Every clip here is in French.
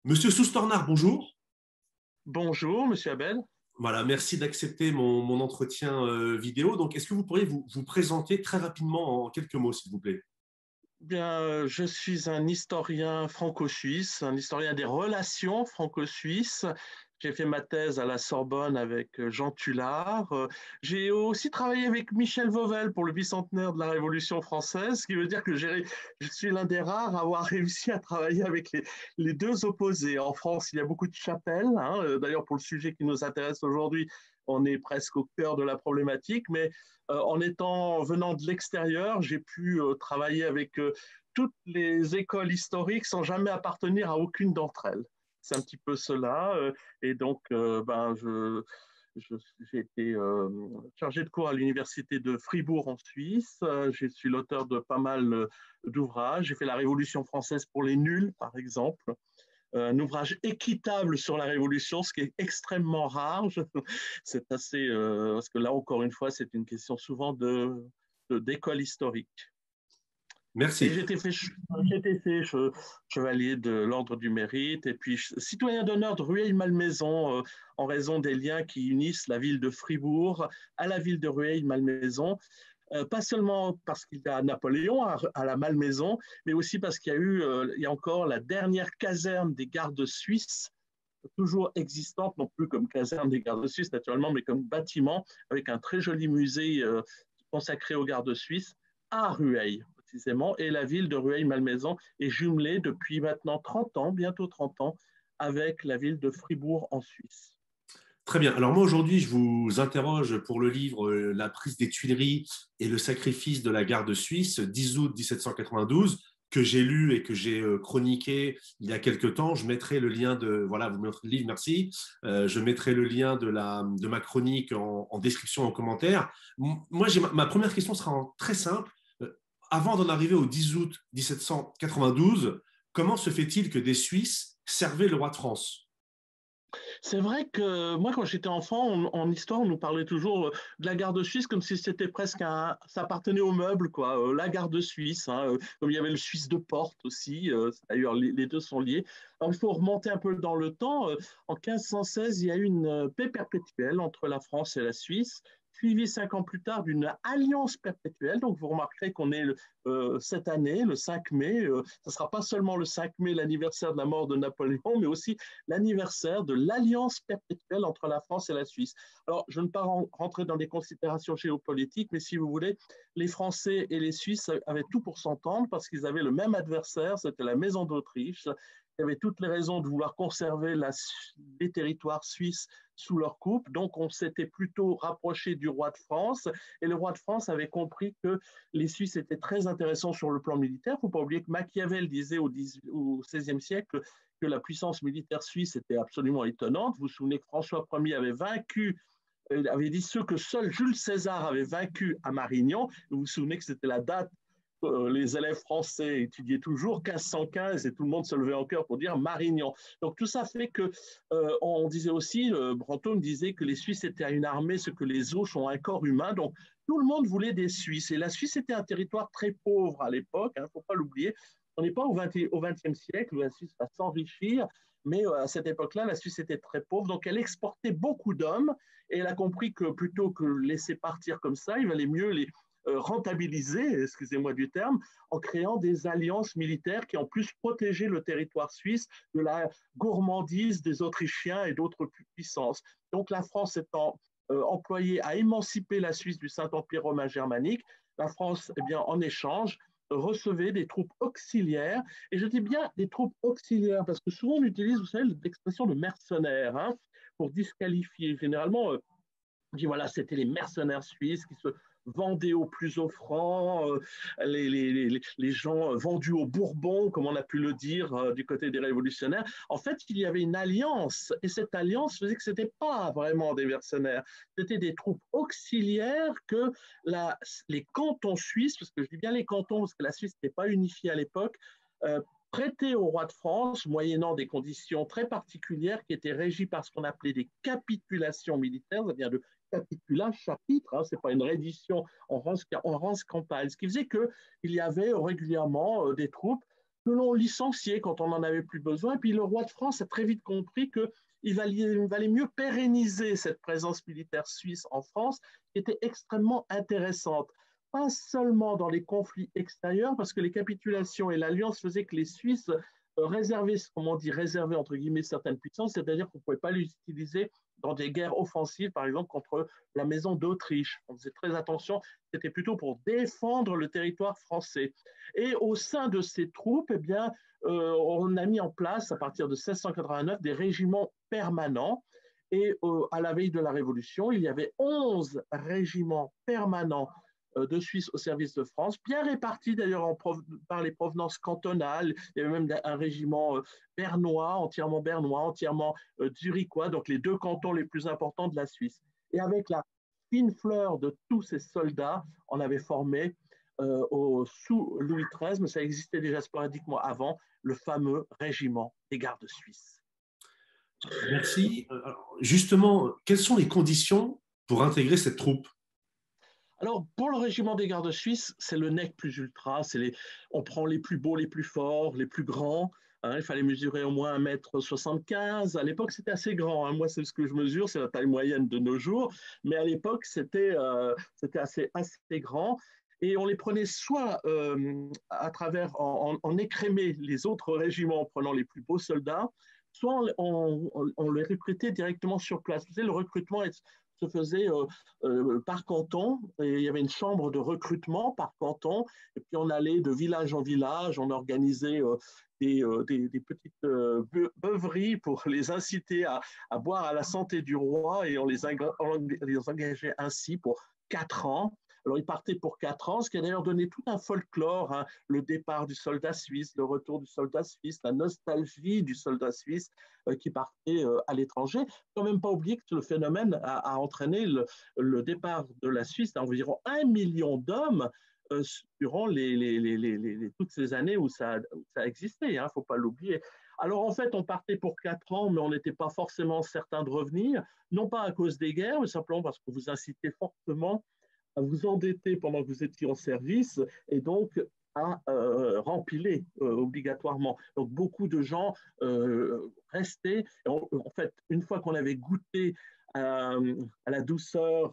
Monsieur Soustornard, bonjour. Bonjour, Monsieur Abel. Voilà, merci d'accepter mon entretien vidéo. Donc, est-ce que vous pourriez vous présenter très rapidement en quelques mots, s'il vous plaît? Bien, je suis un historien franco-suisse, un historien des relations franco-suisses. J'ai fait ma thèse à la Sorbonne avec Jean Tullard. J'ai aussi travaillé avec Michel Vauvel pour le bicentenaire de la Révolution française, ce qui veut dire que je suis l'un des rares à avoir réussi à travailler avec les deux opposés. En France, il y a beaucoup de chapelles, hein. D'ailleurs, pour le sujet qui nous intéresse aujourd'hui, on est presque au cœur de la problématique, mais venant de l'extérieur, j'ai pu travailler avec toutes les écoles historiques sans jamais appartenir à aucune d'entre elles. C'est un petit peu cela. Et donc, je- j'ai été chargé de cours à l'université de Fribourg en Suisse. Je suis l'auteur de pas mal d'ouvrages. J'ai fait la Révolution française pour les nuls, par exemple. Un ouvrage équitable sur la Révolution, ce qui est extrêmement rare. C'est assez, parce que là, encore une fois, c'est une question souvent d'école historique. Et Merci. j'étais fait chevalier de l'Ordre du Mérite et puis citoyen d'honneur de Rueil-Malmaison en raison des liens qui unissent la ville de Fribourg à la ville de Rueil-Malmaison. Pas seulement parce qu'il y a Napoléon à la Malmaison, mais aussi parce il y a encore la dernière caserne des gardes suisses, toujours existante, non plus comme caserne des gardes suisses naturellement, mais comme bâtiment, avec un très joli musée consacré aux gardes suisses à Rueil, précisément. Et la ville de Rueil-Malmaison est jumelée depuis maintenant 30 ans, bientôt 30 ans, avec la ville de Fribourg en Suisse. Très bien. Alors moi, aujourd'hui, je vous interroge pour le livre La prise des Tuileries et le sacrifice de la garde suisse, 10 août 1792, que j'ai lu et que j'ai chroniqué il y a quelque temps. Je mettrai le lien de, voilà, vous mettez le livre, merci. Je mettrai le lien de ma chronique en description, en commentaire. Moi, ma première question sera très simple. Avant d'en arriver au 10 août 1792, comment se fait-il que des Suisses servaient le roi de France? C'est vrai que moi, quand j'étais enfant, en histoire, on nous parlait toujours de la garde suisse comme si c'était presque ça appartenait au meuble, quoi. La garde suisse, hein, comme il y avait le Suisse de Porte aussi. D'ailleurs, les deux sont liés. Alors, il faut remonter un peu dans le temps. En 1516, il y a eu une paix perpétuelle entre la France et la Suisse, suivie 5 ans plus tard d'une alliance perpétuelle. Donc, vous remarquerez qu'on est cette année, le 5 mai. Ce ne sera pas seulement le 5 mai, l'anniversaire de la mort de Napoléon, mais aussi l'anniversaire de l'alliance perpétuelle entre la France et la Suisse. Alors, je ne vais pas rentrer dans des considérations géopolitiques, mais si vous voulez, les Français et les Suisses avaient tout pour s'entendre parce qu'ils avaient le même adversaire, c'était la Maison d'Autriche. Il y avait toutes les raisons de vouloir conserver les territoires suisses sous leur coupe. Donc, on s'était plutôt rapproché du roi de France. Et le roi de France avait compris que les Suisses étaient très intéressants sur le plan militaire. Il ne faut pas oublier que Machiavel disait au XVIe siècle que la puissance militaire suisse était absolument étonnante. Vous vous souvenez que François Ier avait dit ce que seul Jules César avait vaincu à Marignan. Vous vous souvenez que c'était la date les élèves français étudiaient toujours 1515 et tout le monde se levait en chœur pour dire Marignan. Donc tout ça fait que on disait aussi, Brantôme disait que les Suisses étaient à une armée ce que les Autres ont un corps humain. Donc tout le monde voulait des Suisses et la Suisse était un territoire très pauvre à l'époque. Il ne faut pas l'oublier. On n'est pas au XXe siècle où la Suisse va s'enrichir, mais à cette époque-là, la Suisse était très pauvre, donc elle exportait beaucoup d'hommes et elle a compris que plutôt que laisser partir comme ça, il valait mieux les rentabiliser, excusez-moi du terme, en créant des alliances militaires qui ont plus protégé le territoire suisse de la gourmandise des Autrichiens et d'autres puissances. Donc la France étant employée à émanciper la Suisse du Saint-Empire romain germanique, la France, eh bien, en échange, recevait des troupes auxiliaires. Et je dis bien des troupes auxiliaires, parce que souvent on utilise, vous savez, l'expression de mercenaires, hein, pour disqualifier. Généralement, on dit voilà, c'était les mercenaires suisses qui se vendaient aux plus offrants, les gens vendus aux Bourbons, comme on a pu le dire du côté des révolutionnaires. En fait, il y avait une alliance, et cette alliance faisait que ce n'était pas vraiment des mercenaires, c'était des troupes auxiliaires que les cantons suisses, parce que je dis bien les cantons, parce que la Suisse n'était pas unifiée à l'époque, euh, prêtés au roi de France, moyennant des conditions très particulières qui étaient régies par ce qu'on appelait des capitulations militaires, c'est-à-dire de capitula, chapitre, hein, ce n'est pas une reddition en rance campagne, ce qui faisait qu'il y avait régulièrement des troupes que l'on licenciait quand on n'en avait plus besoin. Et puis le roi de France a très vite compris qu'il valait mieux pérenniser cette présence militaire suisse en France, qui était extrêmement intéressante. Pas seulement dans les conflits extérieurs, parce que les capitulations et l'alliance faisaient que les Suisses réservaient, comme on dit, réservaient entre guillemets certaines puissances, c'est-à-dire qu'on ne pouvait pas l'utiliser dans des guerres offensives, par exemple contre la maison d'Autriche. On faisait très attention, c'était plutôt pour défendre le territoire français. Et au sein de ces troupes, eh bien, on a mis en place, à partir de 1689, des régiments permanents. Et à la veille de la Révolution, il y avait 11 régiments permanents de Suisse au service de France, bien répartis d'ailleurs par les provenances cantonales. Il y avait même un régiment bernois, entièrement zurichois, donc les deux cantons les plus importants de la Suisse. Et avec la fine fleur de tous ces soldats, on avait formé sous Louis XIII, mais ça existait déjà sporadiquement avant, le fameux régiment des gardes suisses. Merci. Justement, quelles sont les conditions pour intégrer cette troupe? Alors, pour le régiment des gardes suisses, c'est le nec plus ultra. On prend les plus beaux, les plus forts, les plus grands. Hein, il fallait mesurer au moins 1,75 m. À l'époque, c'était assez grand. Hein. Moi, c'est ce que je mesure, c'est la taille moyenne de nos jours. Mais à l'époque, c'était assez grand. Et on les prenait soit à travers, en écrémait les autres régiments en prenant les plus beaux soldats, soit on les recrutait directement sur place. Vous savez, le recrutement se faisait par canton, et il y avait une chambre de recrutement par canton, et puis on allait de village en village, on organisait des petites beuveries pour les inciter à boire à la santé du roi, et on les engageait ainsi pour 4 ans. Alors, ils partaient pour 4 ans, ce qui a d'ailleurs donné tout un folklore, hein, le départ du soldat suisse, le retour du soldat suisse, la nostalgie du soldat suisse qui partait à l'étranger. Il ne faut même pas oublier que le phénomène a entraîné le départ de la Suisse d'environ 1 million d'hommes durant toutes ces années où ça a existé, il ne faut pas l'oublier. Alors en fait, on partait pour 4 ans, mais on n'était pas forcément certain de revenir, non pas à cause des guerres, mais simplement parce qu'on vous incitait fortement à vous endetter pendant que vous étiez en service et donc à rempiler obligatoirement. Donc beaucoup de gens restaient. En fait, une fois qu'on avait goûté à la douceur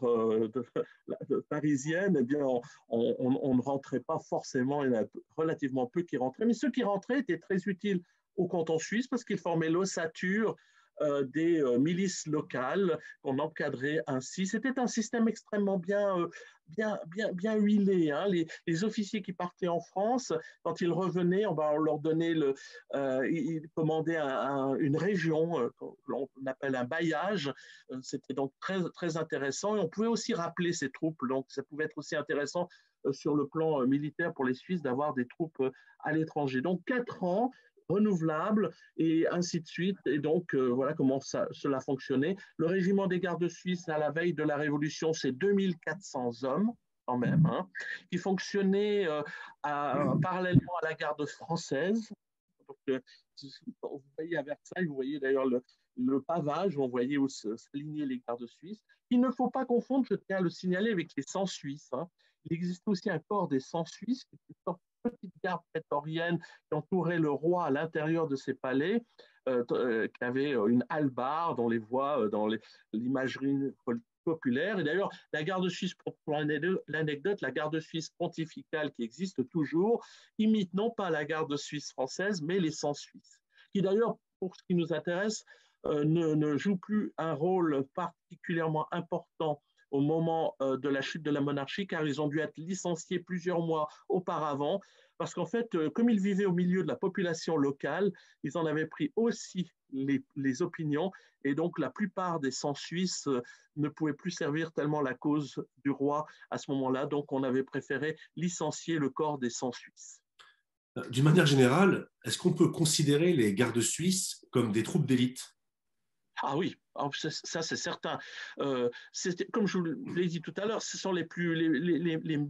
parisienne, eh bien, on ne rentrait pas forcément. Il y en a relativement peu qui rentraient. Mais ceux qui rentraient étaient très utiles au canton suisse parce qu'ils formaient l'ossature des milices locales qu'on encadrait ainsi. C'était un système extrêmement bien huilé. Hein. Les officiers qui partaient en France, quand ils revenaient, on leur donnait ils commandaient une région qu'on appelle un bailliage. C'était donc très intéressant. Et on pouvait aussi rappeler ces troupes. Donc, ça pouvait être aussi intéressant sur le plan militaire pour les Suisses d'avoir des troupes à l'étranger. Donc, 4 ans renouvelables et ainsi de suite. Et donc, voilà comment cela fonctionnait. Le régiment des gardes suisses, à la veille de la Révolution, c'est 2400 hommes, quand même, hein, qui fonctionnaient parallèlement à la garde française. Donc, vous voyez à Versailles, vous voyez d'ailleurs le pavage où on voyait où s'alignaient les gardes suisses. Il ne faut pas confondre, je tiens à le signaler, avec les 100 Suisses. Hein. Il existe aussi un corps des 100 Suisses, qui est une sorte de petite garde prétorienne qui entourait le roi à l'intérieur de ses palais, qui avait une hallebarde, on les voit dans l'imagerie populaire. Et d'ailleurs, la garde suisse, pour l'anecdote, la garde suisse pontificale qui existe toujours, imite non pas la garde suisse française, mais les 100 Suisses, qui d'ailleurs, pour ce qui nous intéresse, ne joue plus un rôle particulièrement important au moment de la chute de la monarchie, car ils ont dû être licenciés plusieurs mois auparavant, parce qu'en fait, comme ils vivaient au milieu de la population locale, ils en avaient pris aussi les opinions, et donc la plupart des 100 Suisses ne pouvaient plus servir tellement la cause du roi à ce moment-là, donc on avait préféré licencier le corps des 100 Suisses. D'une manière générale, est-ce qu'on peut considérer les gardes suisses comme des troupes d'élite? Ah oui, Alors, ça, c'est certain. Comme je vous l'ai dit tout à l'heure, ce sont les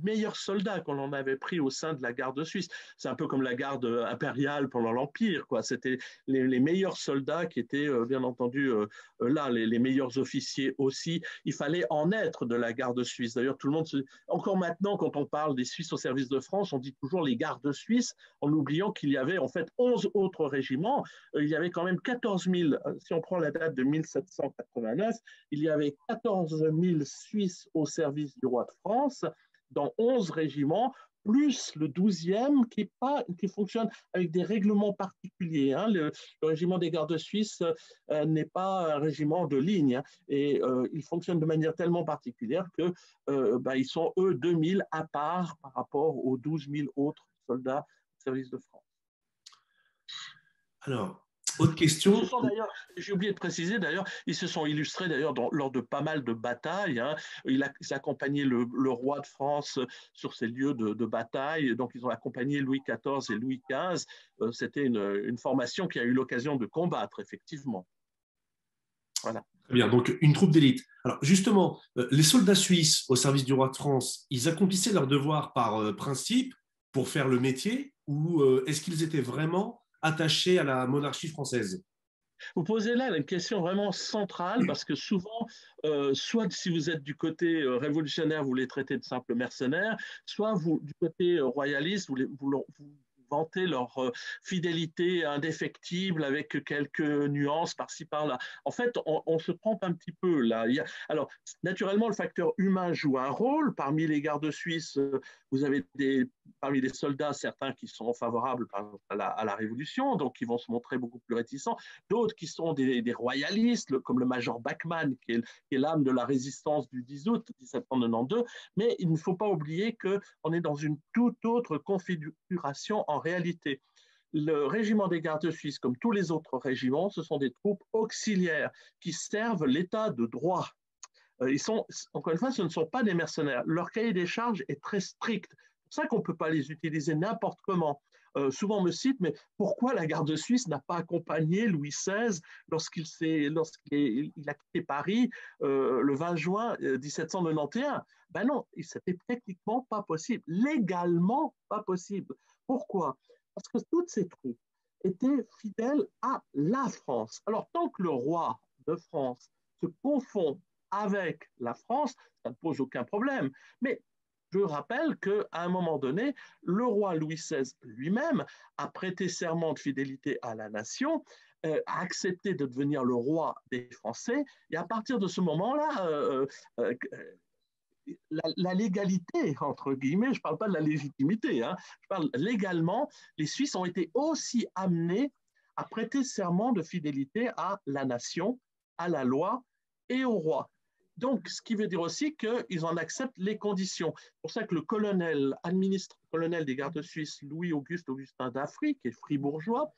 meilleurs soldats qu'on en avait pris au sein de la garde suisse. C'est un peu comme la garde impériale pendant l'Empire, quoi. C'était les meilleurs soldats qui étaient, bien entendu, là, les meilleurs officiers aussi. Il fallait en être de la garde suisse. D'ailleurs, tout le monde encore maintenant, quand on parle des Suisses au service de France, on dit toujours les gardes suisses, en oubliant qu'il y avait en fait 11 autres régiments. Il y avait quand même 14 000, si on prend la date de 1789, il y avait 14 000 Suisses au service du roi de France dans 11 régiments, plus le 12e qui fonctionne avec des règlements particuliers. Hein. Le régiment des gardes suisses n'est pas un régiment de ligne, hein, et il fonctionne de manière tellement particulière que ils sont, eux, 2000 à part par rapport aux 12 000 autres soldats au service de France. Alors, autre question. J'ai oublié de préciser d'ailleurs, ils se sont illustrés d'ailleurs lors de pas mal de batailles. Hein. Ils accompagnaient le roi de France sur ces lieux de bataille. Donc ils ont accompagné Louis XIV et Louis XV. C'était une formation qui a eu l'occasion de combattre, effectivement. Voilà. Très bien, donc une troupe d'élite. Alors justement, les soldats suisses au service du roi de France, ils accomplissaient leur devoir par principe pour faire le métier, ou est-ce qu'ils étaient vraiment attachés à la monarchie française? Vous posez là une question vraiment centrale parce que souvent, soit si vous êtes du côté révolutionnaire, vous les traitez de simples mercenaires, soit vous, du côté royaliste, vous vantez leur fidélité indéfectible avec quelques nuances par-ci par-là. En fait, on se trompe un petit peu là. Alors, naturellement, le facteur humain joue un rôle. Parmi les gardes suisses, vous avez parmi les soldats certains qui sont favorables à la Révolution, donc qui vont se montrer beaucoup plus réticents. D'autres qui sont des royalistes, comme le major Bachmann, qui est l'âme de la résistance du 10 août 1792. Mais il ne faut pas oublier qu'on est dans une toute autre configuration en réalité. Le régiment des gardes suisses, comme tous les autres régiments, ce sont des troupes auxiliaires qui servent l'État de droit. Encore une fois, ce ne sont pas des mercenaires. Leur cahier des charges est très strict. C'est pour ça qu'on ne peut pas les utiliser n'importe comment. Souvent on me cite, mais pourquoi la garde suisse n'a pas accompagné Louis XVI lorsqu'il a quitté Paris le 20 juin 1791? Ben non, c'était techniquement pas possible, légalement pas possible. Pourquoi? Parce que toutes ces troupes étaient fidèles à la France. Alors tant que le roi de France se confond avec la France, ça ne pose aucun problème. Mais je rappelle qu'à un moment donné, le roi Louis XVI lui-même a prêté serment de fidélité à la nation, a accepté de devenir le roi des Français, et à partir de ce moment-là, la légalité, entre guillemets, je ne parle pas de la légitimité, hein, je parle légalement, les Suisses ont été aussi amenés à prêter serment de fidélité à la nation, à la loi et au roi. Donc, ce qui veut dire aussi qu'ils en acceptent les conditions. C'est pour ça que le colonel des gardes suisses, Louis-Auguste Augustin d'Affry, qui est fribourgeois,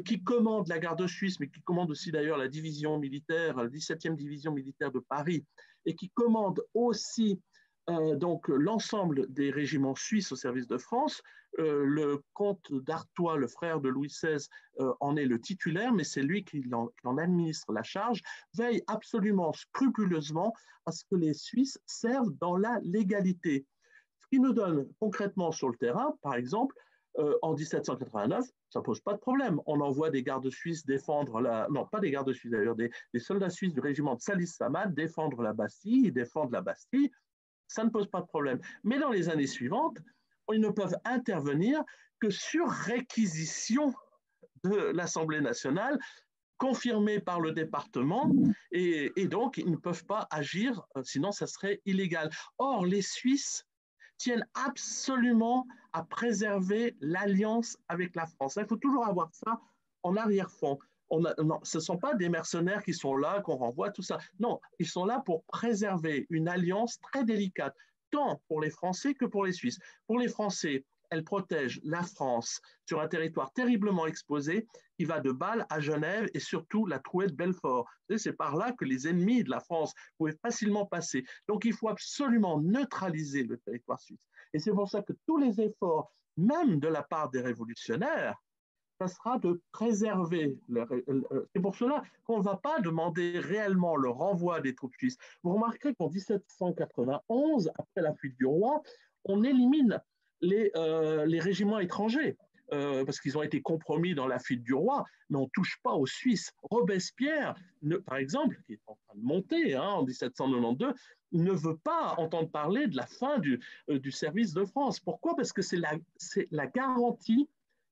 qui commande la garde suisse, mais qui commande aussi d'ailleurs la division militaire, la 17e division militaire de Paris, et qui commande aussi donc l'ensemble des régiments suisses au service de France. Le comte d'Artois, le frère de Louis XVI, en est le titulaire, mais c'est lui qui en administre la charge, veille absolument scrupuleusement à ce que les Suisses servent dans la légalité. Ce qui nous donne concrètement sur le terrain, par exemple, en 1789, ça ne pose pas de problème. On envoie des gardes suisses défendre non, pas des gardes suisses d'ailleurs, des soldats suisses du régiment de Salis-Samad défendre la Bastille, défendre la Bastille, ça ne pose pas de problème. Mais dans les années suivantes, ils ne peuvent intervenir que sur réquisition de l'Assemblée nationale, confirmée par le département, et donc ils ne peuvent pas agir, sinon ça serait illégal. Or, les Suisses tiennent absolument à préserver l'alliance avec la France. Il faut toujours avoir ça en arrière-fond. Non, ce ne sont pas des mercenaires qui sont là, qu'on renvoie, tout ça. Non, ils sont là pour préserver une alliance très délicate, tant pour les Français que pour les Suisses. Pour les Français, elle protège la France sur un territoire terriblement exposé qui va de Bâle à Genève et surtout la trouée de Belfort. C'est par là que les ennemis de la France pouvaient facilement passer. Donc il faut absolument neutraliser le territoire suisse. Et c'est pour ça que tous les efforts, même de la part des révolutionnaires, ça sera de préserver. C'est pour cela qu'on ne va pas demander réellement le renvoi des troupes suisses. Vous remarquerez qu'en 1791, après la fuite du roi, on élimine les régiments étrangers. Parce qu'ils ont été compromis dans la fuite du roi, mais on ne touche pas aux Suisses. Robespierre, par exemple, qui est en train de monter en 1792, ne veut pas entendre parler de la fin du service de France. Pourquoi? Parce que c'est la garantie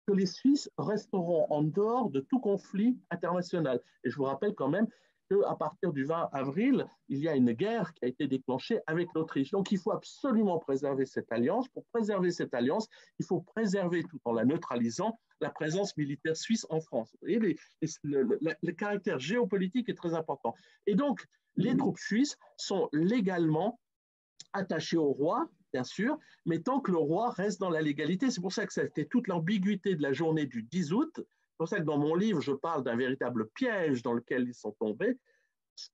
que les Suisses resteront en dehors de tout conflit international. Et je vous rappelle quand même qu'à partir du 20 avril, il y a une guerre qui a été déclenchée avec l'Autriche. Donc il faut absolument préserver cette alliance. Pour préserver cette alliance, il faut préserver, tout en la neutralisant, la présence militaire suisse en France. Et le caractère géopolitique est très important. Et donc, les troupes suisses sont légalement attachées au roi, bien sûr, mais tant que le roi reste dans la légalité. C'est pour ça que c'était toute l'ambiguïté de la journée du 10 août. C'est pour ça que dans mon livre, je parle d'un véritable piège dans lequel ils sont tombés, parce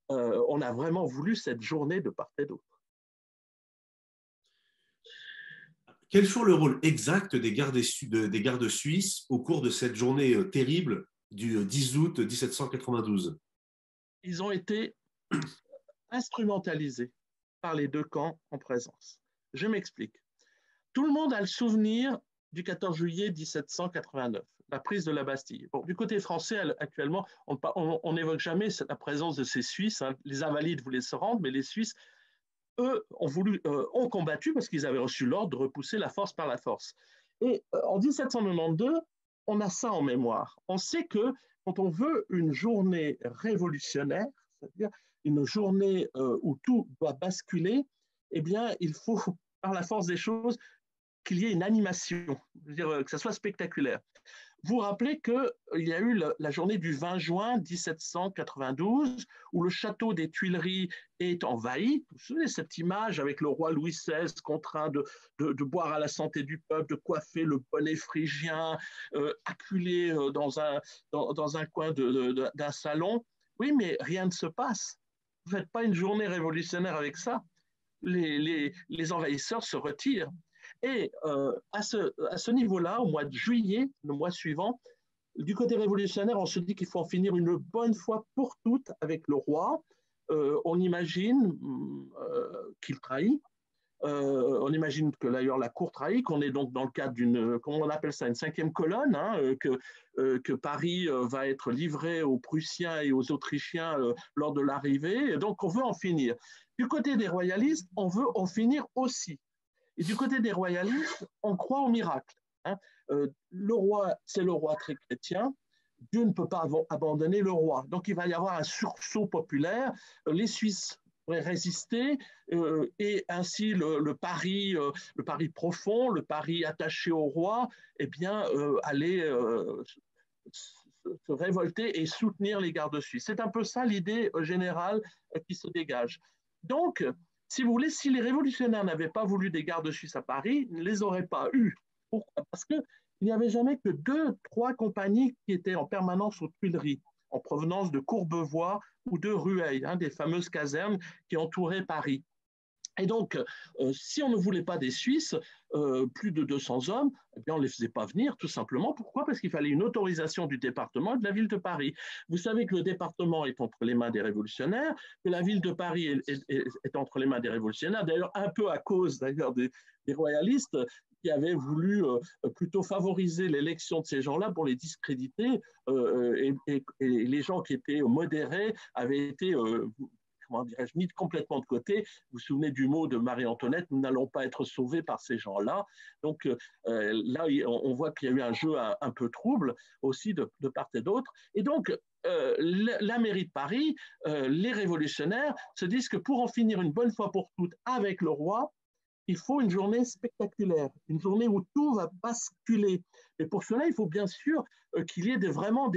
qu'on a vraiment voulu cette journée de part et d'autre. Quel fut le rôle exact des gardes suisses au cours de cette journée terrible du 10 août 1792? Ils ont été instrumentalisés par les deux camps en présence. Je m'explique. Tout le monde a le souvenir du 14 juillet 1789, la prise de la Bastille. Bon, du côté français, actuellement, on n'évoque jamais la présence de ces Suisses. Les Invalides voulaient se rendre, mais les Suisses, eux, ont combattu parce qu'ils avaient reçu l'ordre de repousser la force par la force. Et en 1792, on a ça en mémoire. On sait que quand on veut une journée révolutionnaire, c'est-à-dire une journée où tout doit basculer, eh bien, il faut, par la force des choses, qu'il y ait une animation, que ça soit spectaculaire. Vous vous rappelez qu'il y a eu la journée du 20 juin 1792, où le château des Tuileries est envahi. Vous vous souvenez de cette image avec le roi Louis XVI contraint de boire à la santé du peuple, de coiffer le bonnet phrygien, acculé dans un coin d'un salon. Oui, mais rien ne se passe. Vous ne faites pas une journée révolutionnaire avec ça. Les envahisseurs se retirent. Et à ce niveau-là, au mois de juillet, le mois suivant, du côté révolutionnaire, on se dit qu'il faut en finir une bonne fois pour toutes avec le roi. On imagine qu'il trahit. On imagine que d'ailleurs la cour trahit, qu'on est donc dans le cadre d'une, comment on appelle ça, une cinquième colonne, que Paris va être livré aux Prussiens et aux Autrichiens lors de l'arrivée. Et donc on veut en finir. Du côté des royalistes, on veut en finir aussi. Et du côté des royalistes, on croit au miracle. Le roi, c'est le roi très chrétien. Dieu ne peut pas abandonner le roi. Donc il va y avoir un sursaut populaire. Les Suisses pourraient résister et ainsi le pari profond, le pari attaché au roi, eh bien, aller se révolter et soutenir les gardes suisses. C'est un peu ça l'idée générale qui se dégage. Donc, si vous voulez, si les révolutionnaires n'avaient pas voulu des gardes suisses à Paris, ils ne les auraient pas eus. Pourquoi? Parce qu'il n'y avait jamais que 2-3 compagnies qui étaient en permanence aux Tuileries, en provenance de Courbevoie ou de Rueil, des fameuses casernes qui entouraient Paris. Et donc, si on ne voulait pas des Suisses, plus de 200 hommes, eh bien, on ne les faisait pas venir, tout simplement. Pourquoi? Parce qu'il fallait une autorisation du département et de la ville de Paris. Vous savez que le département est entre les mains des révolutionnaires, que la ville de Paris est entre les mains des révolutionnaires, d'ailleurs un peu à cause d'ailleurs des royalistes qui avaient voulu plutôt favoriser l'élection de ces gens-là pour les discréditer, et les gens qui étaient modérés avaient été comment dirais-je, mis complètement de côté. Vous vous souvenez du mot de Marie-Antoinette, nous n'allons pas être sauvés par ces gens-là. Donc là, on voit qu'il y a eu un jeu un peu trouble aussi de part et d'autre. Et donc, la mairie de Paris, les révolutionnaires se disent que pour en finir une bonne fois pour toutes avec le roi, il faut une journée spectaculaire, une journée où tout va basculer. Et pour cela, il faut bien sûr qu'il y ait vraiment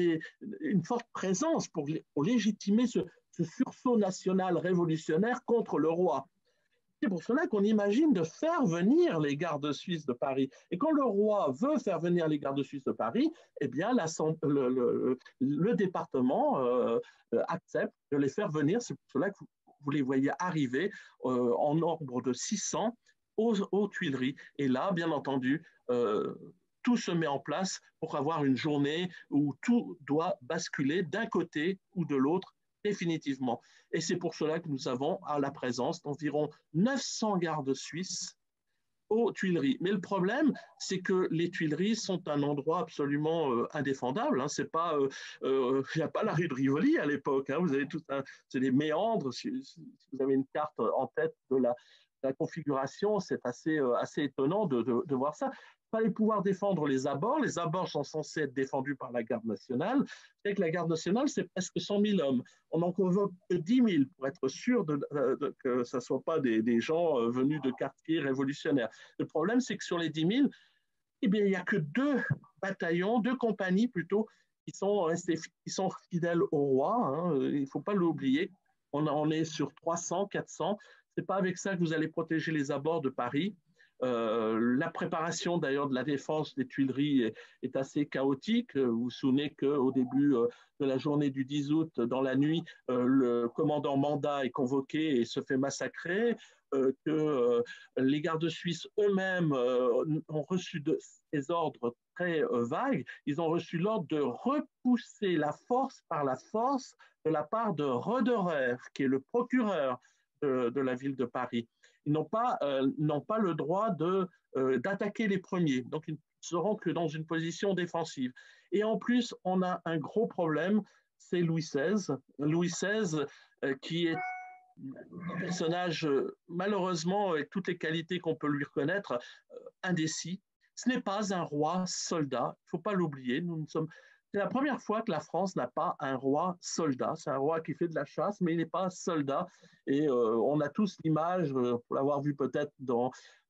une forte présence pour légitimer ce sursaut national révolutionnaire contre le roi. C'est pour cela qu'on imagine de faire venir les gardes suisses de Paris. Et quand le roi veut faire venir les gardes suisses de Paris, eh bien, le département accepte de les faire venir. C'est pour cela que vous les voyez arriver en nombre de 600 aux Tuileries. Et là, bien entendu, tout se met en place pour avoir une journée où tout doit basculer d'un côté ou de l'autre définitivement. Et c'est pour cela que nous avons à la présence d'environ 900 gardes suisses aux Tuileries. Mais le problème, c'est que les Tuileries sont un endroit absolument indéfendable. Hein. C'est pas, y a pas la rue de Rivoli à l'époque. Hein. Vous avez c'est des méandres. Si vous avez une carte en tête de la configuration, c'est assez étonnant de voir ça. Il fallait pouvoir défendre les abords. Les abords sont censés être défendus par la garde nationale. C'est que la garde nationale, c'est presque 100 000 hommes. On en convoque 10 000 pour être sûr que ce ne soit pas des gens venus de quartiers révolutionnaires. Le problème, c'est que sur les 10 000, eh bien, il n'y a que 2 bataillons, 2 compagnies plutôt, qui sont fidèles au roi. Hein. Il ne faut pas l'oublier. On est sur 300, 400. Ce n'est pas avec ça que vous allez protéger les abords de Paris. La préparation d'ailleurs de la défense des Tuileries est assez chaotique. Vous vous souvenez qu'au début de la journée du 10 août, dans la nuit, le commandant Mandat est convoqué et se fait massacrer, que les gardes suisses eux-mêmes ont reçu des ordres très vagues. Ils ont reçu l'ordre de repousser la force par la force de la part de Roederer, qui est le procureur de la ville de Paris. Ils n'ont pas le droit d'attaquer les premiers. Donc, ils ne seront que dans une position défensive. Et en plus, on a un gros problème, c'est Louis XVI. Louis XVI, qui est un personnage, malheureusement, avec toutes les qualités qu'on peut lui reconnaître, indécis. Ce n'est pas un roi soldat, il ne faut pas l'oublier. C'est la première fois que la France n'a pas un roi soldat. C'est un roi qui fait de la chasse, mais il n'est pas soldat. Et on a tous l'image, pour l'avoir vu peut-être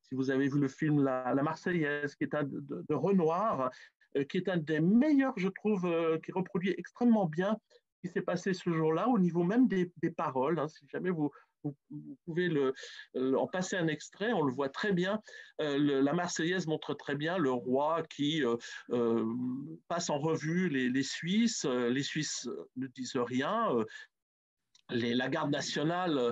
si vous avez vu le film La Marseillaise, qui est de Renoir, qui est un des meilleurs, je trouve, qui reproduit extrêmement bien ce qui s'est passé ce jour-là, au niveau même des paroles. Hein. Si jamais vous pouvez en passer un extrait, on le voit très bien. La Marseillaise montre très bien le roi qui passe en revue les Suisses. Les Suisses ne disent rien. La garde nationale,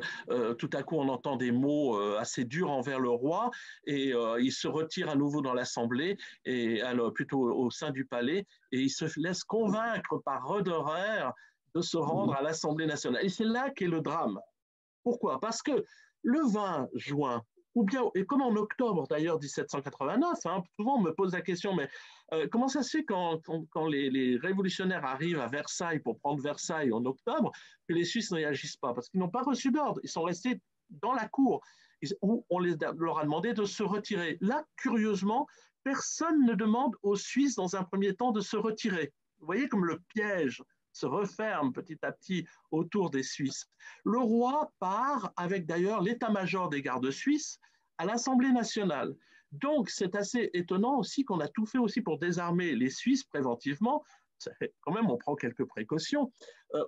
tout à coup, on entend des mots assez durs envers le roi et il se retire à nouveau dans l'Assemblée, et alors plutôt au sein du palais, et il se laisse convaincre par Roederer de se rendre à l'Assemblée nationale. Et c'est là qu'est le drame. Pourquoi? Parce que le 20 juin, ou bien, et comme en octobre d'ailleurs 1789, hein, souvent on me pose la question, mais comment ça se fait quand les révolutionnaires arrivent à Versailles pour prendre Versailles en octobre, que les Suisses ne réagissent pas? Parce qu'ils n'ont pas reçu d'ordre, ils sont restés dans la cour, où on leur a demandé de se retirer. Là, curieusement, personne ne demande aux Suisses dans un premier temps de se retirer. Vous voyez comme le piège se referme petit à petit autour des Suisses. Le roi part avec d'ailleurs l'état-major des gardes suisses à l'Assemblée nationale. Donc c'est assez étonnant aussi qu'on a tout fait aussi pour désarmer les Suisses préventivement. Quand même, on prend quelques précautions.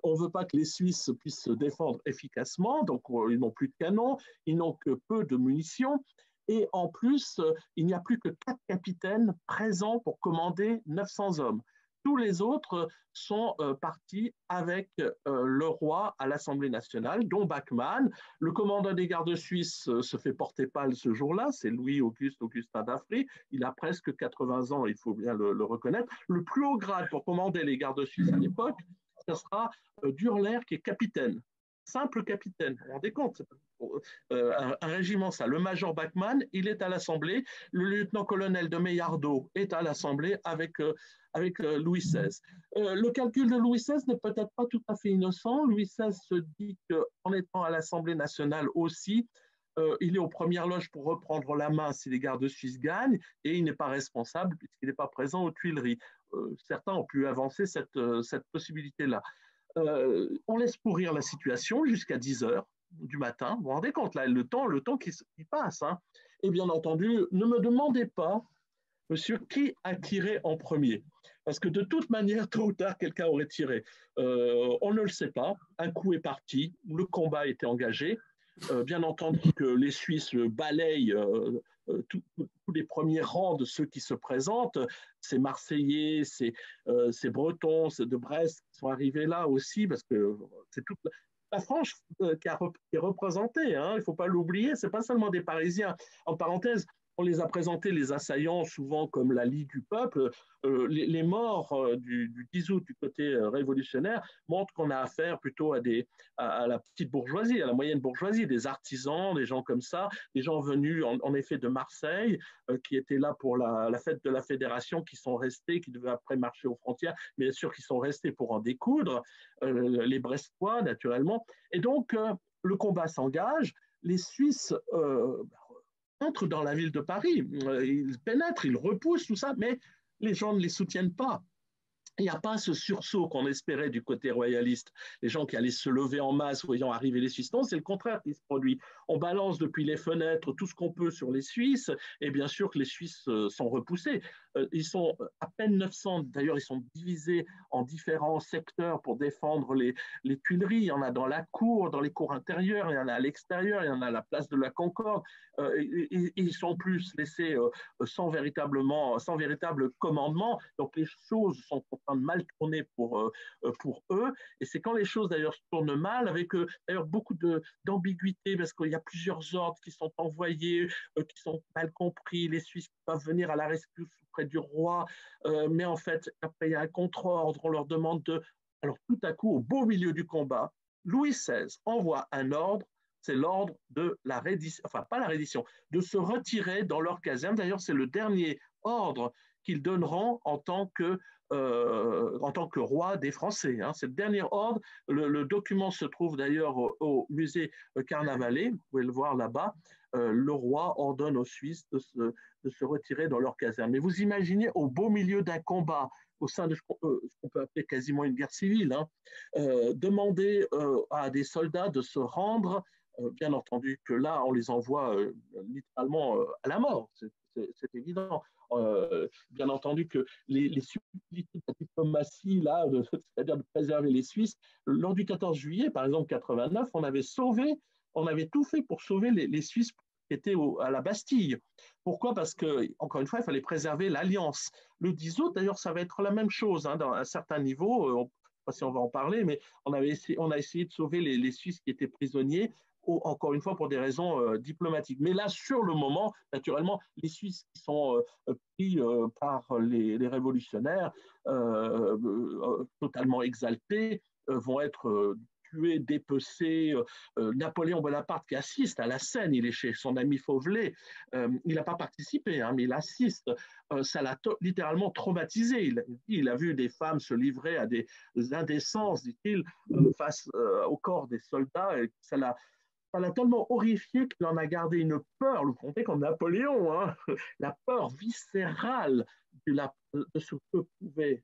On ne veut pas que les Suisses puissent se défendre efficacement, donc ils n'ont plus de canons, ils n'ont que peu de munitions. Et en plus, il n'y a plus que 4 capitaines présents pour commander 900 hommes. Tous les autres sont partis avec le roi à l'Assemblée nationale, dont Bachmann. Le commandant des gardes suisses se fait porter pâle ce jour-là, c'est Louis-Auguste Augustin d'Affry. Il a presque 80 ans, il faut bien le reconnaître. Le plus haut grade pour commander les gardes suisses à l'époque, ce sera Durler, qui est capitaine. Simple capitaine, vous vous rendez compte? Un régiment, ça. Le major Bachmann, il est à l'Assemblée. Le lieutenant-colonel de Meillardeau est à l'Assemblée avec Louis XVI. Le calcul de Louis XVI n'est peut-être pas tout à fait innocent. Louis XVI se dit qu'en étant à l'Assemblée nationale aussi, il est aux premières loges pour reprendre la main si les gardes suisses gagnent, et il n'est pas responsable puisqu'il n'est pas présent aux Tuileries. Certains ont pu avancer cette possibilité-là. On laisse pourrir la situation jusqu'à 10 heures du matin. Vous vous rendez compte, là, le temps qui passe. Hein. Et bien entendu, ne me demandez pas, monsieur, qui a tiré en premier. Parce que de toute manière, tôt ou tard, quelqu'un aurait tiré. On ne le sait pas. Un coup est parti. Le combat était engagé. Bien entendu que les Suisses balayent tous les premiers rangs de ceux qui se présentent. Ces Marseillais, ces Bretons, ces de Brest qui sont arrivés là aussi, parce que c'est toute la France qui est représentée. Hein, il ne faut pas l'oublier. Ce n'est pas seulement des Parisiens. En parenthèse, on les a présentés, les assaillants, souvent comme la Ligue du peuple. Les morts du 10 août du côté révolutionnaire montrent qu'on a affaire plutôt à la petite bourgeoisie, à la moyenne bourgeoisie, des artisans, des gens comme ça, des gens venus en effet de Marseille, qui étaient là pour la fête de la Fédération, qui sont restés, qui devaient après marcher aux frontières, mais bien sûr qui sont restés pour en découdre, les Brestois naturellement. Et donc, le combat s'engage, les Suisses entrent dans la ville de Paris, ils pénètrent, ils repoussent tout ça, mais les gens ne les soutiennent pas. Il n'y a pas ce sursaut qu'on espérait du côté royaliste, les gens qui allaient se lever en masse voyant arriver les Suisses. Non, c'est le contraire qui se produit. On balance depuis les fenêtres tout ce qu'on peut sur les Suisses, et bien sûr que les Suisses sont repoussés. Ils sont à peine 900, d'ailleurs ils sont divisés en différents secteurs pour défendre les Tuileries. Il y en a dans la cour, dans les cours intérieures, il y en a à l'extérieur, il y en a à la place de la Concorde. Ils sont plus laissés sans véritable commandement. Donc les choses sont en train de mal tourner pour eux. Et c'est quand les choses d'ailleurs se tournent mal, avec d'ailleurs beaucoup d'ambiguïté, parce qu'il y a plusieurs ordres qui sont envoyés, qui sont mal compris. Les Suisses qui peuvent venir à la rescousse auprès du roi, mais en fait, après il y a un contre-ordre, on leur demande de... Alors tout à coup, au beau milieu du combat, Louis XVI envoie un ordre, c'est l'ordre de la reddition, enfin pas la reddition, de se retirer dans leur caserne. D'ailleurs, c'est le dernier ordre qu'ils donneront en tant que roi des Français. Hein. C'est le dernier ordre. Le document se trouve d'ailleurs au musée Carnavalet, vous pouvez le voir là-bas. Le roi ordonne aux Suisses de se retirer dans leur caserne. Mais vous imaginez, au beau milieu d'un combat, au sein de ce qu'on peut appeler quasiment une guerre civile, hein, demander à des soldats de se rendre, bien entendu que là, on les envoie littéralement à la mort, c'est évident. Bien entendu que les subtilités de la diplomatie, là, c'est-à-dire de préserver les Suisses, lors du 14 juillet, par exemple, 89, on avait tout fait pour sauver les Suisses qui étaient à la Bastille. Pourquoi? Parce que, encore une fois, il fallait préserver l'alliance. Le 10 août, d'ailleurs, ça va être la même chose, hein, dans un certain niveau. Je ne sais pas si on va en parler, mais on a essayé de sauver les Suisses qui étaient prisonniers, encore une fois pour des raisons diplomatiques. Mais là, sur le moment, naturellement, les Suisses qui sont pris par les révolutionnaires, totalement exaltés, vont être tués, dépecés. Napoléon Bonaparte qui assiste à la scène, il est chez son ami Fauvelet, il n'a pas participé, hein, mais il assiste. Ça l'a littéralement traumatisé. Il a vu des femmes se livrer à des indécences, dit-il, face au corps des soldats, et ça l'a tellement horrifié qu'il en a gardé une peur, vous comprenez, comme Napoléon, hein, la peur viscérale de ce que pouvait,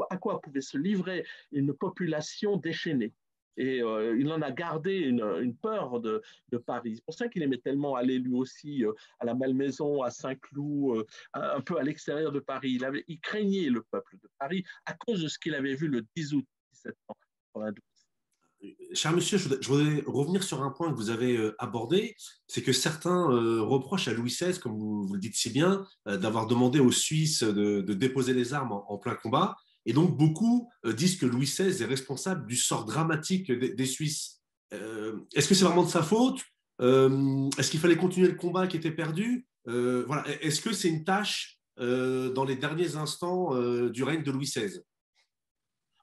à quoi pouvait se livrer une population déchaînée. Et il en a gardé une peur de Paris. C'est pour ça qu'il aimait tellement aller lui aussi à la Malmaison, à Saint-Cloud, un peu à l'extérieur de Paris. Il craignait le peuple de Paris à cause de ce qu'il avait vu le 10 août 1792. Cher monsieur, je voudrais revenir sur un point que vous avez abordé, c'est que certains reprochent à Louis XVI, comme vous le dites si bien, d'avoir demandé aux Suisses de déposer les armes en plein combat. Et donc, beaucoup disent que Louis XVI est responsable du sort dramatique des Suisses. Est-ce que c'est vraiment de sa faute? Est-ce qu'il fallait continuer le combat qui était perdu? Voilà. Est-ce que c'est une tâche dans les derniers instants du règne de Louis XVI?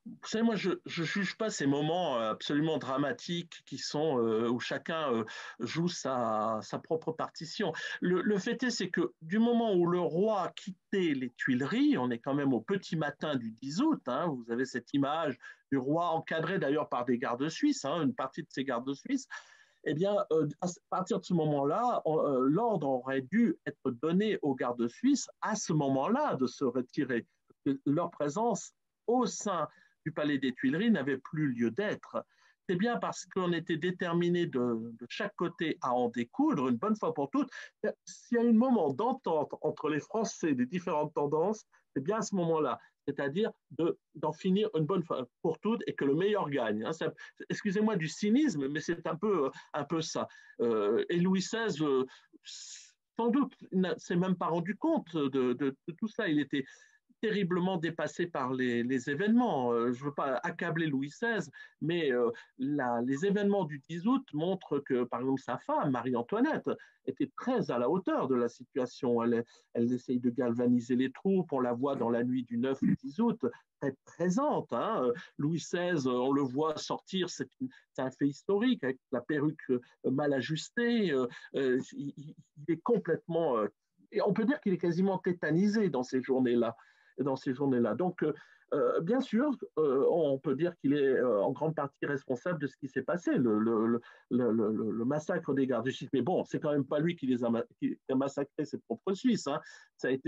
Vous savez, moi, je ne juge pas ces moments absolument dramatiques qui sont où chacun joue sa propre partition. Le fait est, c'est que du moment où le roi a quitté les Tuileries, on est quand même au petit matin du 10 août, hein, vous avez cette image du roi encadré d'ailleurs par des gardes suisses, hein, une partie de ces gardes suisses, eh bien, à partir de ce moment-là, l'ordre aurait dû être donné aux gardes suisses à ce moment-là de se retirer. Leur présence au sein du palais des Tuileries n'avait plus lieu d'être. C'est bien parce qu'on était déterminé de chaque côté à en découdre une bonne fois pour toutes. S'il y a un moment d'entente entre les Français des différentes tendances, c'est bien à ce moment-là, c'est-à-dire d'en finir une bonne fois pour toutes et que le meilleur gagne. Hein. Excusez-moi du cynisme, mais c'est un peu ça. Et Louis XVI, sans doute, ne s'est même pas rendu compte de tout ça. Il était terriblement dépassé par les événements. Je ne veux pas accabler Louis XVI, mais les événements du 10 août montrent que, par exemple, sa femme, Marie-Antoinette, était très à la hauteur de la situation. Elle essaye de galvaniser les troupes. On la voit dans la nuit du 9 au 10 août, très présente. Hein. Louis XVI, on le voit sortir, c'est un fait historique, avec la perruque mal ajustée. Il est complètement... et on peut dire qu'il est quasiment tétanisé dans ces journées-là. Donc, bien sûr, on peut dire qu'il est en grande partie responsable de ce qui s'est passé, le massacre des gardes suisses. Mais bon, c'est quand même pas lui qui a massacré ses propres Suisses. Hein. C'est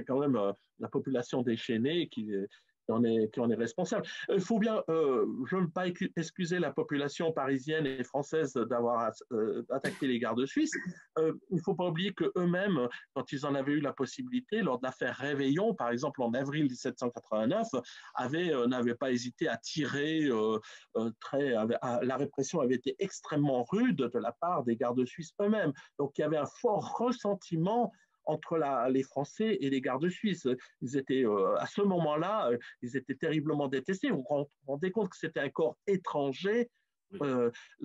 quand même la population déchaînée qui en est responsable. Il faut bien, je ne veux pas excuser la population parisienne et française d'avoir attaqué les gardes suisses. Il ne faut pas oublier qu'eux-mêmes, quand ils en avaient eu la possibilité, lors de l'affaire Réveillon, par exemple en avril 1789, n'avaient pas hésité à tirer. La répression avait été extrêmement rude de la part des gardes suisses eux-mêmes. Donc il y avait un fort ressentiment entre les Français et les gardes suisses. Ils étaient, à ce moment-là, ils étaient terriblement détestés. Vous vous rendez compte que c'était un corps étranger.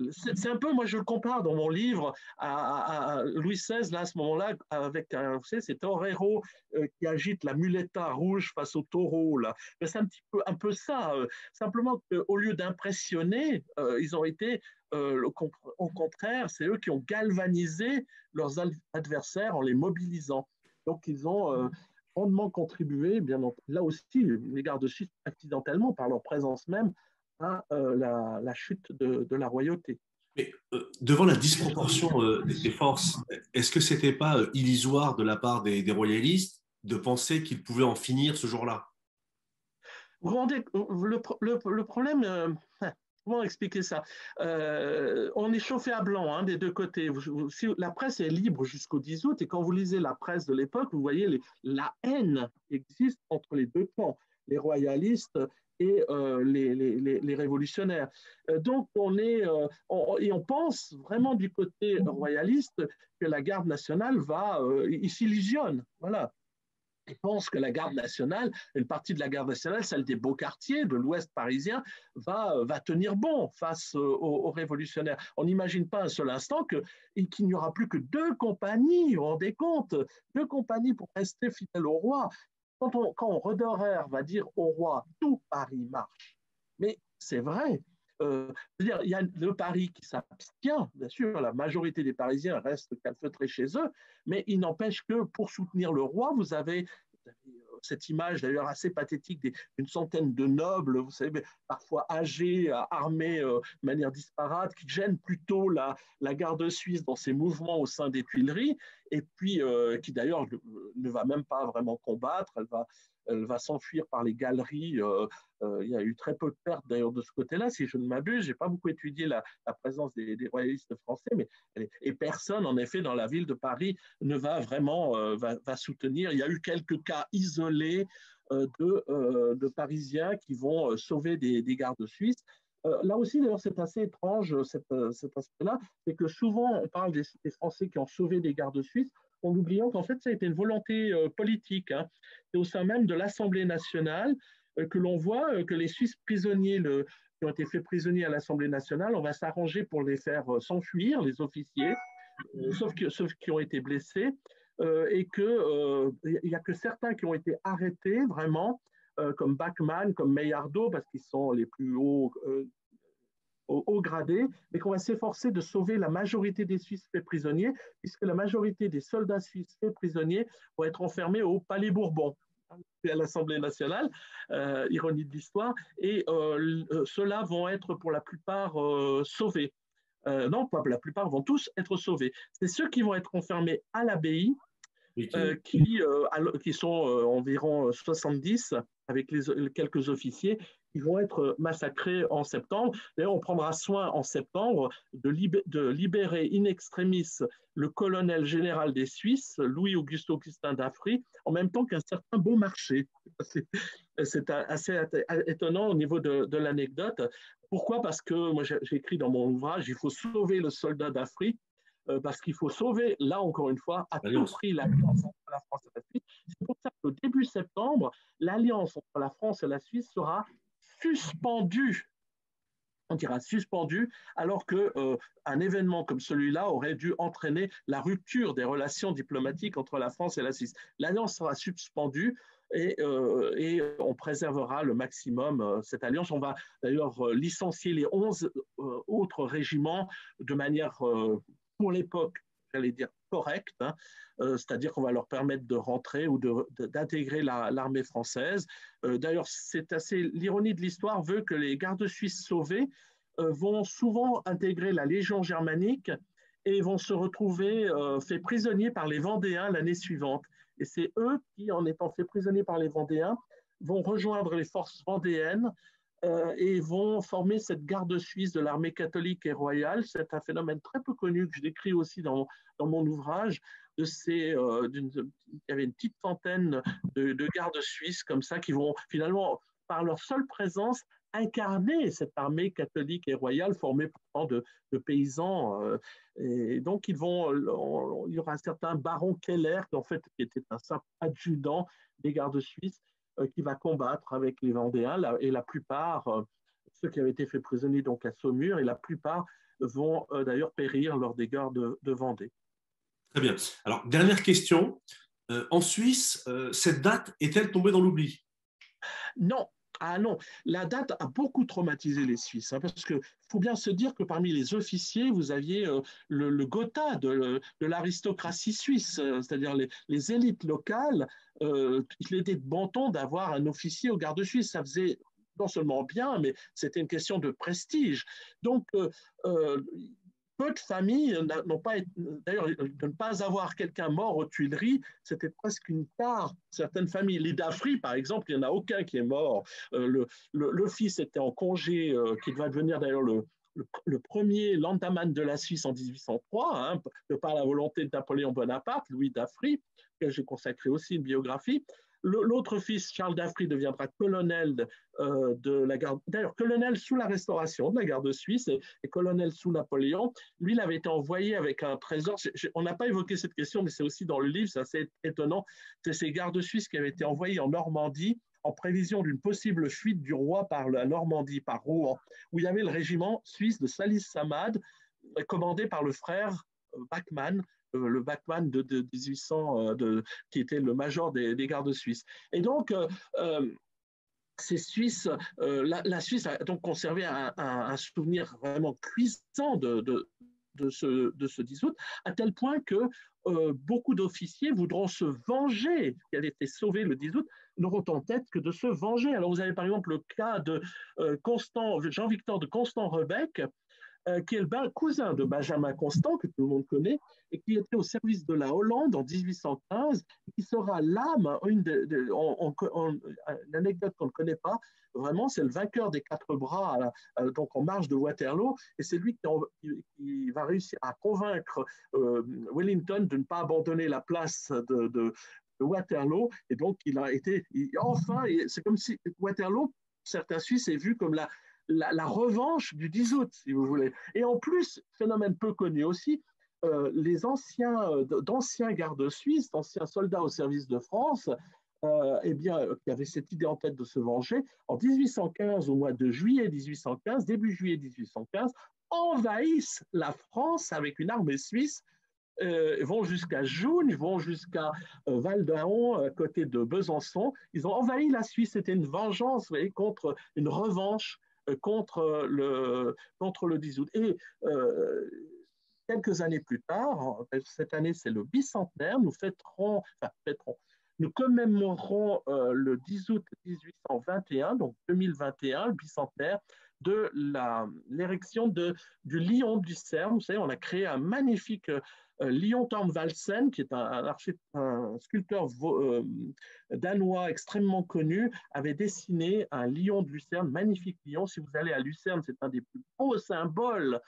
C'est un peu, moi je le compare dans mon livre à Louis XVI, là, à ce moment-là, avec, vous savez, c'est Torero qui agite la muleta rouge face au taureau. Là. C'est un peu ça. Simplement qu'au lieu d'impressionner, ils ont été, au contraire, c'est eux qui ont galvanisé leurs adversaires en les mobilisant. Donc ils ont grandement contribué, là aussi, les gardes suisses accidentellement, par leur présence même, à la chute de la royauté. Mais devant la disproportion des forces, est-ce que c'était pas illusoire de la part des royalistes de penser qu'ils pouvaient en finir ce jour-là? Vous rendez le problème, comment expliquer ça? On est chauffé à blanc hein, des deux côtés. La presse est libre jusqu'au 10 août et quand vous lisez la presse de l'époque, vous voyez la haine existe entre les deux camps, les royalistes et les révolutionnaires. Donc et on pense vraiment du côté royaliste que la garde nationale il s'illusionne. Voilà. Ils pensent que la garde nationale, une partie de la garde nationale, celle des beaux quartiers de l'Ouest parisien, va tenir bon face aux révolutionnaires. On n'imagine pas un seul instant qu'il n'y aura plus que 2 compagnies, vous vous rendez compte, 2 compagnies pour rester fidèles au roi. Quand Roederer va dire au roi, tout Paris marche. Mais c'est vrai. Il y a le Paris qui s'abstient, bien sûr, la majorité des Parisiens restent calfeutrés chez eux, mais il n'empêche que pour soutenir le roi, vous avez cette image d'ailleurs assez pathétique d'une centaine de nobles, vous savez, parfois âgés, armés de manière disparate, qui gênent plutôt la garde suisse dans ses mouvements au sein des Tuileries, et puis qui d'ailleurs ne va même pas vraiment combattre, elle va s'enfuir par les galeries. Il y a eu très peu de pertes d'ailleurs de ce côté-là, si je ne m'abuse. Je n'ai pas beaucoup étudié la présence des royalistes français, et personne, en effet, dans la ville de Paris ne va vraiment va soutenir. Il y a eu quelques cas isolés de Parisiens qui vont sauver des gardes suisses. Là aussi, d'ailleurs, c'est assez étrange, cet aspect-là, c'est que souvent, on parle des Français qui ont sauvé des gardes suisses, en oubliant qu'en fait, ça a été une volonté politique. Hein. C'est au sein même de l'Assemblée nationale que l'on voit que les Suisses prisonniers qui ont été faits prisonniers à l'Assemblée nationale, on va s'arranger pour les faire s'enfuir, les officiers, sauf ceux qui ont été blessés, et qu'il n'y a que certains qui ont été arrêtés vraiment, comme Bachmann, comme Meillardo, parce qu'ils sont les plus haut gradés, mais qu'on va s'efforcer de sauver la majorité des Suisses faits prisonniers, puisque la majorité des soldats suisses faits prisonniers vont être enfermés au Palais Bourbon, à l'Assemblée nationale, ironie de l'histoire, et ceux-là vont être pour la plupart sauvés. Non, pas la plupart vont tous être sauvés. C'est ceux qui vont être enfermés à l'abbaye, qui sont environ 70, avec quelques officiers, qui vont être massacrés en septembre. D'ailleurs, on prendra soin en septembre de libérer in extremis le colonel général des Suisses, Louis-Auguste Augustin d'Affry, en même temps qu'un certain Beaumarchais. C'est assez étonnant au niveau de l'anecdote. Pourquoi? Parce que moi, j'ai écrit dans mon ouvrage, il faut sauver le soldat d'Affry, parce qu'il faut sauver, là encore une fois, à tout prix la France et la Suisse. C'est pour ça qu'au début début septembre, l'alliance entre la France et la Suisse sera suspendue. On dira suspendu, alors qu'un événement comme celui-là aurait dû entraîner la rupture des relations diplomatiques entre la France et la Suisse. L'alliance sera suspendue et on préservera le maximum cette alliance. On va d'ailleurs licencier les 11 autres régiments de manière, pour l'époque, j'allais dire correcte, hein, c'est-à-dire qu'on va leur permettre de rentrer ou d'intégrer l'armée française. D'ailleurs, c'est assez l'ironie de l'histoire veut que les gardes suisses sauvés vont souvent intégrer la Légion germanique et vont se retrouver faits prisonniers par les Vendéens l'année suivante. Et c'est eux qui, en étant faits prisonniers par les Vendéens, vont rejoindre les forces vendéennes et vont former cette garde suisse de l'armée catholique et royale. C'est un phénomène très peu connu que je décris aussi dans mon ouvrage. Il y avait une petite centaine de gardes suisses comme ça qui vont finalement, par leur seule présence, incarner cette armée catholique et royale formée pourtant de paysans. Et donc, il y aura un certain baron Keller, en fait, qui était un simple adjudant des gardes suisses, qui va combattre avec les Vendéens. Et la plupart, ceux qui avaient été faits prisonniers donc à Saumur, et la plupart vont d'ailleurs périr lors des guerres de Vendée. Très bien. Alors, dernière question. En Suisse, cette date est-elle tombée dans l'oubli? Non. Ah non, la date a beaucoup traumatisé les Suisses, hein, parce qu'il faut bien se dire que parmi les officiers, vous aviez le Gotha de l'aristocratie suisse, c'est-à-dire les élites locales. Il était de bon ton d'avoir un officier au garde suisse. Ça faisait non seulement bien, mais c'était une question de prestige. Donc, peu de familles n'ont pas été, d'ailleurs, de ne pas avoir quelqu'un mort aux Tuileries, c'était presque une tare. Certaines familles, les Daffry, par exemple, il n'y en a aucun qui est mort. Le fils était en congé, qui va devenir d'ailleurs le premier landamman de la Suisse en 1803, hein, de par la volonté de Napoléon Bonaparte, Louis Daffry, que j'ai consacré aussi une biographie. L'autre fils, Charles Daffry, deviendra colonel de la garde, d'ailleurs colonel sous la Restauration de la garde suisse et colonel sous Napoléon. Lui, il avait été envoyé avec un trésor. On n'a pas évoqué cette question, mais c'est aussi dans le livre, c'est assez étonnant. C'est ces gardes suisses qui avaient été envoyés en Normandie en prévision d'une possible fuite du roi par la Normandie, par Rouen, où il y avait le régiment suisse de Salis Samad, commandé par le frère Bachmann, le Bachmann de 1800, qui était le major des gardes suisses. Et donc, ces Suisses, la Suisse a donc conservé un souvenir vraiment cuisant de ce 10 août, à tel point que beaucoup d'officiers voudront se venger, qui avaient été sauvés le 10 août, n'auront en tête que de se venger. Alors vous avez par exemple le cas de Jean-Victor de Constant-Rebec, qui est le cousin de Benjamin Constant, que tout le monde connaît, et qui était au service de la Hollande en 1815, et qui sera l'âme, une anecdote qu'on ne connaît pas, vraiment, c'est le vainqueur des quatre bras, donc en marche de Waterloo, et c'est lui qui va réussir à convaincre Wellington de ne pas abandonner la place de Waterloo, et donc enfin, c'est comme si Waterloo, certains Suisses, est vu comme la revanche du 10 août, si vous voulez. Et en plus, phénomène peu connu aussi, d'anciens gardes suisses, d'anciens soldats au service de France, qui avaient cette idée en tête de se venger, en 1815, au mois de juillet 1815, début juillet 1815, envahissent la France avec une armée suisse, vont jusqu'à Joux, vont jusqu'à Val d'Aon, à côté de Besançon. Ils ont envahi la Suisse. C'était une vengeance, vous voyez, une revanche contre le 10 août. Et quelques années plus tard, cette année c'est le bicentenaire, nous commémorerons le 10 août 1821, donc 2021, le bicentenaire, de l'érection du lion du CERN. Vous savez, on a créé un magnifique lion Thorvaldsen, qui est un sculpteur danois extrêmement connu, avait dessiné un lion de Lucerne, magnifique lion. Si vous allez à Lucerne, c'est un des plus beaux symboles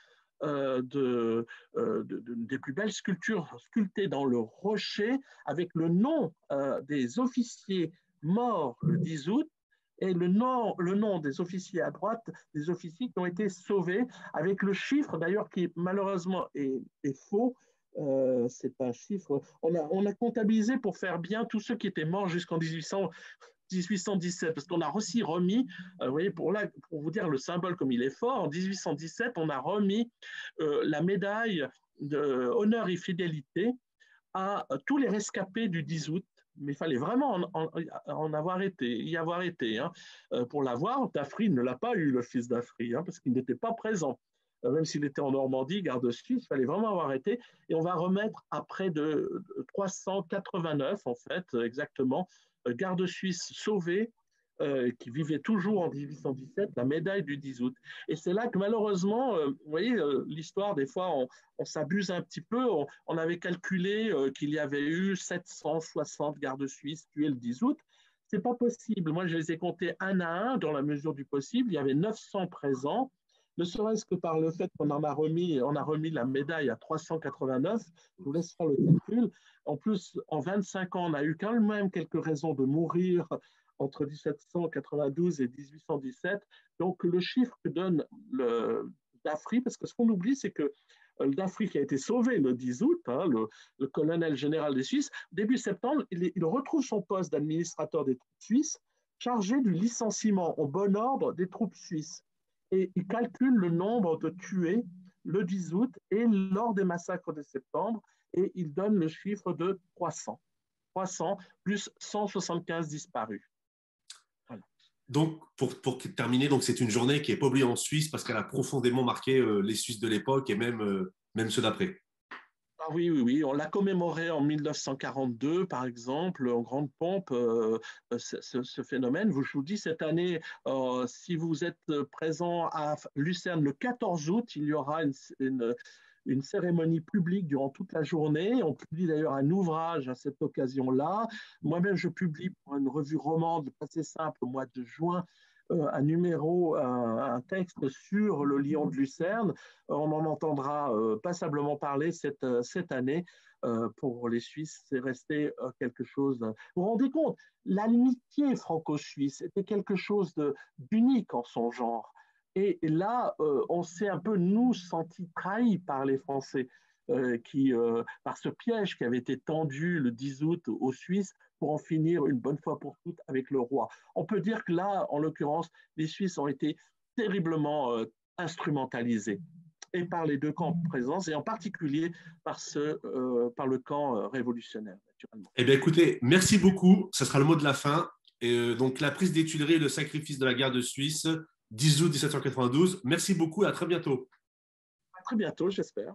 des plus belles sculptures sculptées dans le rocher, avec le nom des officiers morts le 10 août et le nom des officiers à droite, des officiers qui ont été sauvés, avec le chiffre d'ailleurs qui malheureusement est faux, C'est un chiffre. On a comptabilisé pour faire bien tous ceux qui étaient morts jusqu'en 1817, parce qu'on a aussi remis, vous voyez, pour vous dire le symbole comme il est fort, en 1817, on a remis la médaille d'honneur et fidélité à tous les rescapés du 10 août. Mais il fallait vraiment y avoir été. Hein. Pour l'avoir, D'Affry ne l'a pas eu, le fils d'Affry, hein, parce qu'il n'était pas présent. Même s'il était en Normandie, garde suisse, il fallait vraiment avoir été. Et on va remettre après de 389, en fait, exactement, garde suisse sauvé, qui vivait toujours en 1817, la médaille du 10 août. Et c'est là que malheureusement, vous voyez, l'histoire, des fois, on s'abuse un petit peu. On avait calculé qu'il y avait eu 760 gardes suisses tués le 10 août. C'est pas possible. Moi, je les ai comptés un à un dans la mesure du possible. Il y avait 900 présents, ne serait-ce que par le fait qu'on a remis la médaille à 389. Je vous laisse faire le calcul. En plus, en 25 ans, on a eu quand même quelques raisons de mourir entre 1792 et 1817. Donc, le chiffre que donne le D'Affry, parce que ce qu'on oublie, c'est que D'Affry qui a été sauvé le 10 août, hein, le colonel général des Suisses, début septembre, il retrouve son poste d'administrateur des troupes suisses, chargé du licenciement au bon ordre des troupes suisses. Et il calcule le nombre de tués le 10 août et lors des massacres de septembre, et il donne le chiffre de 300. 300 plus 175 disparus. Voilà. Donc, pour terminer, donc c'est une journée qui n'est pas oubliée en Suisse parce qu'elle a profondément marqué les Suisses de l'époque et même ceux d'après. Ah oui, oui, oui. On l'a commémoré en 1942, par exemple, en grande pompe, ce phénomène. Je vous dis, cette année, si vous êtes présent à Lucerne le 14 août, il y aura une cérémonie publique durant toute la journée. On publie d'ailleurs un ouvrage à cette occasion-là. Moi-même, je publie pour une revue romande assez simple au mois de juin un texte sur le lion de Lucerne. On en entendra passablement parler cette année. Pour les Suisses, c'est resté quelque chose. Vous vous rendez compte, l'amitié franco-suisse était quelque chose d'unique en son genre. Et là, on s'est un peu, nous, sentis trahis par les Français, par ce piège qui avait été tendu le 10 août aux Suisses pour en finir une bonne fois pour toutes avec le roi. On peut dire que là, en l'occurrence, les Suisses ont été terriblement instrumentalisés, et par les deux camps présents, et en particulier par le camp révolutionnaire, naturellement. Eh bien, écoutez, merci beaucoup. Ce sera le mot de la fin. Et donc, la prise des Tuileries et le sacrifice de la garde suisse, 10 août 1792. Merci beaucoup et à très bientôt. À très bientôt, j'espère.